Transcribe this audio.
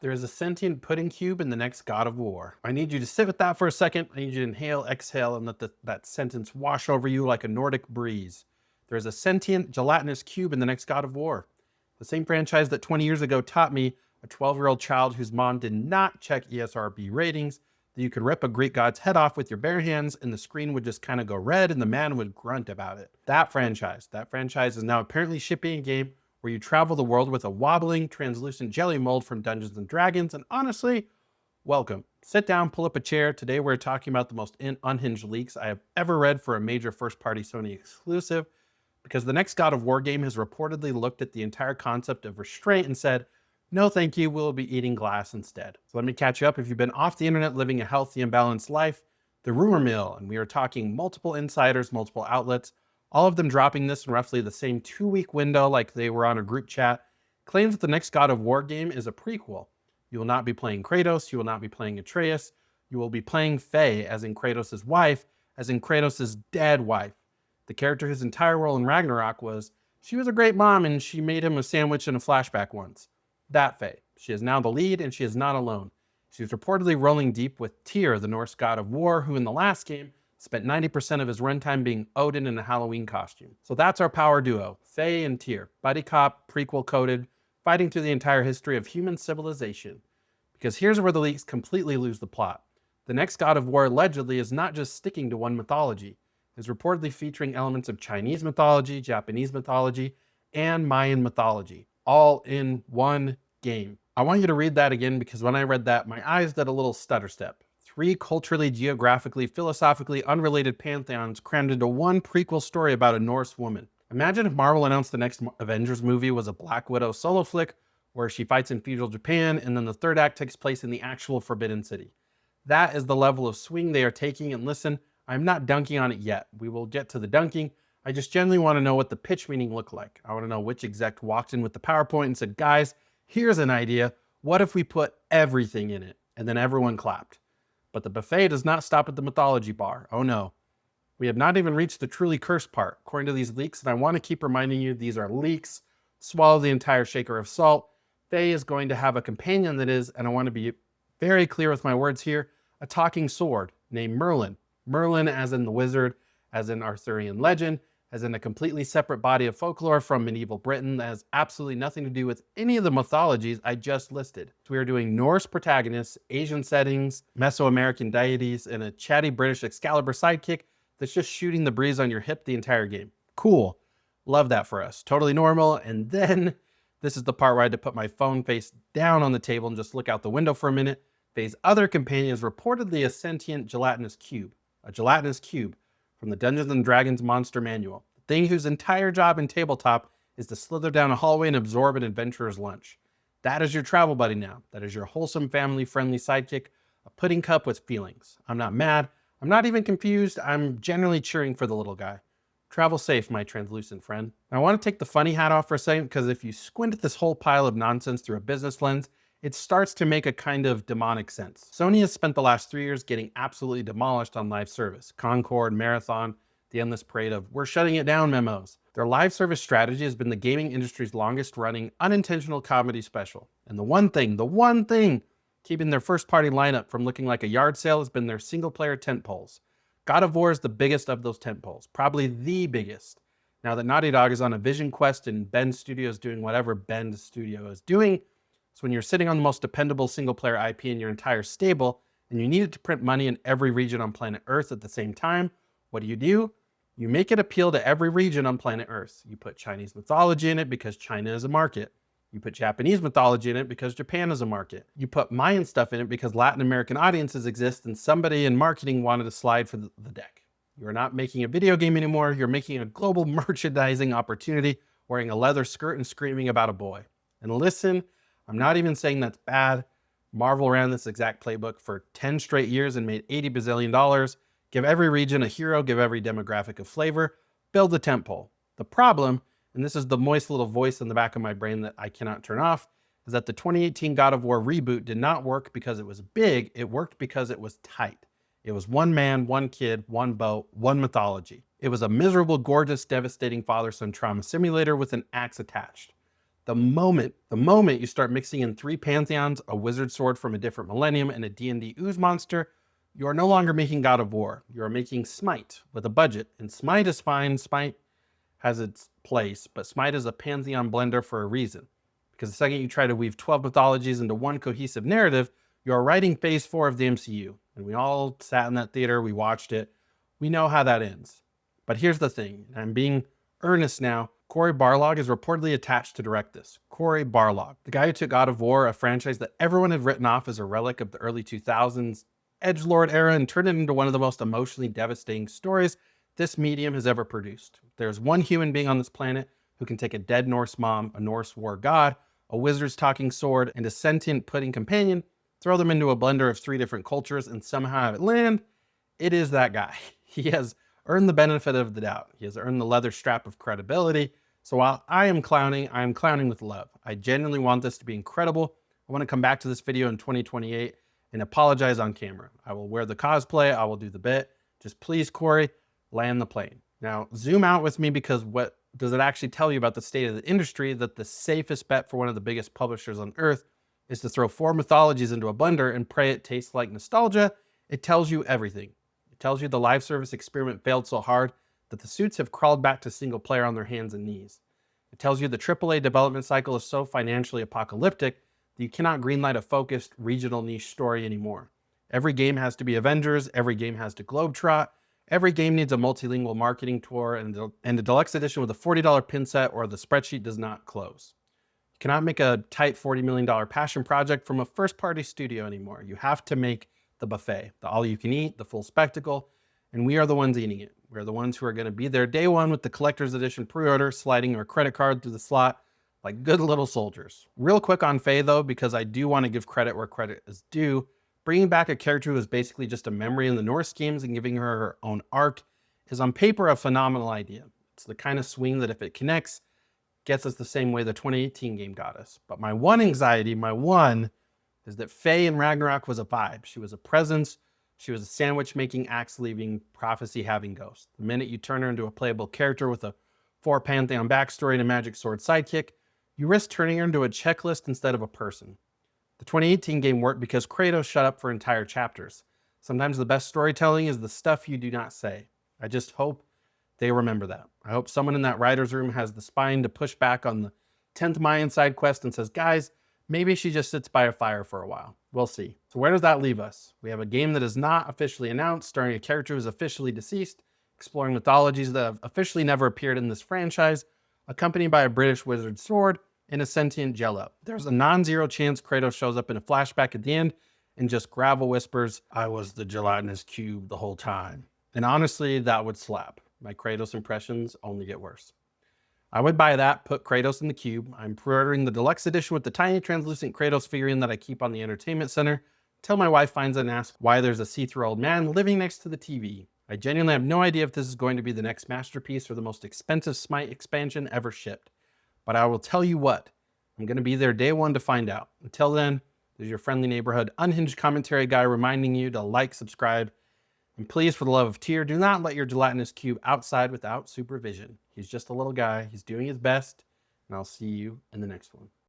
There is a sentient pudding cube in the next God of War. I need you to sit with that for a second. I need you to inhale, exhale, and let that sentence wash over you like a Nordic breeze. There is a sentient gelatinous cube in the next God of War. The same franchise that 20 years ago taught me, a 12-year-old child whose mom did not check ESRB ratings, that you could rip a Greek god's head off with your bare hands and the screen would just kind of go red and the man would grunt about it. That franchise is now apparently shipping a game where you travel the world with a wobbling, translucent jelly mold from Dungeons & Dragons, and honestly, welcome. Sit down, pull up a chair. Today we're talking about the most unhinged leaks I have ever read for a major first-party Sony exclusive, because the next God of War game has reportedly looked at the entire concept of restraint and said, no thank you, we'll be eating glass instead. So let me catch you up. If you've been off the internet living a healthy and balanced life, the rumor mill, and we are talking multiple insiders, multiple outlets, all of them dropping this in roughly the same 2-week window like they were on a group chat, claims that the next God of War game is a prequel. You will not be playing Kratos, you will not be playing Atreus, you will be playing Faye, as in Kratos' wife, as in Kratos' dead wife. The character whose entire role in Ragnarok was, she was a great mom and she made him a sandwich in a flashback once. That Faye. She is now the lead and she is not alone. She's reportedly rolling deep with Tyr, the Norse god of war, who in the last game spent 90% of his runtime being Odin in a Halloween costume. So that's our power duo, Faye and Tyr, buddy cop, prequel coded, fighting through the entire history of human civilization. Because here's where the leaks completely lose the plot. The next God of War allegedly is not just sticking to one mythology. It's reportedly featuring elements of Chinese mythology, Japanese mythology, and Mayan mythology, all in one game. I want you to read that again because when I read that, my eyes did a little stutter step. 3 culturally, geographically, philosophically unrelated pantheons crammed into one prequel story about a Norse woman. Imagine if Marvel announced the next Avengers movie was a Black Widow solo flick where she fights in feudal Japan and then the third act takes place in the actual Forbidden City. That is the level of swing they are taking, and listen, I'm not dunking on it yet. We will get to the dunking. I just genuinely want to know what the pitch meeting looked like. I want to know which exec walked in with the PowerPoint and said, guys, here's an idea. What if we put everything in it? And then everyone clapped. But the buffet does not stop at the mythology bar. Oh no. We have not even reached the truly cursed part, according to these leaks, and I want to keep reminding you these are leaks. Swallow the entire shaker of salt. Faye is going to have a companion that is, and I want to be very clear with my words here, a talking sword named Merlin. Merlin as in the wizard, as in Arthurian legend, as in a completely separate body of folklore from medieval Britain that has absolutely nothing to do with any of the mythologies I just listed. So we are doing Norse protagonists, Asian settings, Mesoamerican deities, and a chatty British Excalibur sidekick that's just shooting the breeze on your hip the entire game. Cool. Love that for us. Totally normal. And then this is the part where I had to put my phone face down on the table and just look out the window for a minute. Faye's other companion is reportedly a sentient gelatinous cube. A gelatinous cube from the Dungeons & Dragons Monster Manual. The thing whose entire job in tabletop is to slither down a hallway and absorb an adventurer's lunch. That is your travel buddy now. That is your wholesome, family-friendly sidekick, a pudding cup with feelings. I'm not mad. I'm not even confused. I'm generally cheering for the little guy. Travel safe, my translucent friend. Now, I want to take the funny hat off for a second because if you squint at this whole pile of nonsense through a business lens, it starts to make a kind of demonic sense. Sony has spent the last 3 years getting absolutely demolished on live service. Concord, Marathon, the endless parade of "we're shutting it down" memos. Their live service strategy has been the gaming industry's longest running unintentional comedy special. And the one thing keeping their first party lineup from looking like a yard sale has been their single player tentpoles. God of War is the biggest of those tentpoles, probably the biggest. Now that Naughty Dog is on a vision quest and Bend Studio is doing whatever Bend Studio is doing, so when you're sitting on the most dependable single-player IP in your entire stable, and you need it to print money in every region on planet Earth at the same time, what do? You make it appeal to every region on planet Earth. You put Chinese mythology in it because China is a market. You put Japanese mythology in it because Japan is a market. You put Mayan stuff in it because Latin American audiences exist and somebody in marketing wanted to slide for the deck. You're not making a video game anymore. You're making a global merchandising opportunity, wearing a leather skirt and screaming about a boy. And listen, I'm not even saying that's bad. Marvel ran this exact playbook for 10 straight years and made $80 bazillion. Give every region a hero, give every demographic a flavor, build the tentpole. The problem, and this is the moist little voice in the back of my brain that I cannot turn off, is that the 2018 God of War reboot did not work because it was big, it worked because it was tight. It was one man, one kid, one boat, one mythology. It was a miserable, gorgeous, devastating father-son trauma simulator with an axe attached. The moment you start mixing in 3 pantheons, a wizard sword from a different millennium, and a D&D ooze monster, you are no longer making God of War. You are making Smite with a budget. And Smite is fine. Smite has its place, but Smite is a pantheon blender for a reason. Because the second you try to weave 12 mythologies into one cohesive narrative, you are writing phase 4 of the MCU. And we all sat in that theater, we watched it. We know how that ends. But here's the thing, and I'm being earnest now. Cory Barlog is reportedly attached to direct this. Cory Barlog, the guy who took God of War, a franchise that everyone had written off as a relic of the early 2000s edgelord era, and turned it into one of the most emotionally devastating stories this medium has ever produced. There's one human being on this planet who can take a dead Norse mom, a Norse war god, a wizard's talking sword, and a sentient pudding companion, throw them into a blender of 3 different cultures, and somehow have it land. It is that guy. He has earned the benefit of the doubt. He has earned the leather strap of credibility. So while I am clowning with love. I genuinely want this to be incredible. I want to come back to this video in 2028 and apologize on camera. I will wear the cosplay. I will do the bit. Just please, Cory, land the plane. Now, zoom out with me, because what does it actually tell you about the state of the industry that the safest bet for one of the biggest publishers on earth is to throw 4 mythologies into a blender and pray it tastes like nostalgia? It tells you everything. It tells you the live service experiment failed so hard that the suits have crawled back to single player on their hands and knees. It tells you the AAA development cycle is so financially apocalyptic that you cannot greenlight a focused regional niche story anymore. Every game has to be Avengers, every game has to globetrot, every game needs a multilingual marketing tour, and a deluxe edition with a $40 pin set, or the spreadsheet does not close. You cannot make a tight $40 million passion project from a first-party studio anymore. You have to make the buffet, the all-you-can-eat, the full spectacle, and we are the ones eating it. We're the ones who are going to be there day one with the collector's edition pre-order, sliding our credit card through the slot like good little soldiers. Real quick on Faye though, because I do want to give credit where credit is due. Bringing back a character who is basically just a memory in the Norse games and giving her her own arc is on paper a phenomenal idea. It's the kind of swing that if it connects, gets us the same way the 2018 game got us. But my one anxiety, is that Faye in Ragnarok was a vibe. She was a presence. She was a sandwich-making, axe-leaving, prophecy-having ghost. The minute you turn her into a playable character with a 4 Pantheon backstory and a magic sword sidekick, you risk turning her into a checklist instead of a person. The 2018 game worked because Kratos shut up for entire chapters. Sometimes the best storytelling is the stuff you do not say. I just hope they remember that. I hope someone in that writer's room has the spine to push back on the 10th Mayan side quest and says, guys, maybe she just sits by a fire for a while. We'll see. So where does that leave us? We have a game that is not officially announced, starring a character who is officially deceased, exploring mythologies that have officially never appeared in this franchise, accompanied by a British wizard sword and a sentient jello. There's a non-zero chance Kratos shows up in a flashback at the end and just gravel whispers, I was the gelatinous cube the whole time. And honestly, that would slap. My Kratos impressions only get worse. I would buy that, put Kratos in the cube. I'm pre-ordering the deluxe edition with the tiny translucent Kratos figurine that I keep on the entertainment center until my wife finds it and asks why there's a see-through old man living next to the TV. I genuinely have no idea if this is going to be the next masterpiece or the most expensive Smite expansion ever shipped. But I will tell you what, I'm going to be there day one to find out. Until then, there's your friendly neighborhood unhinged commentary guy reminding you to like, subscribe, and please, for the love of Tyr, do not let your gelatinous cube outside without supervision. He's just a little guy. He's doing his best, and I'll see you in the next one.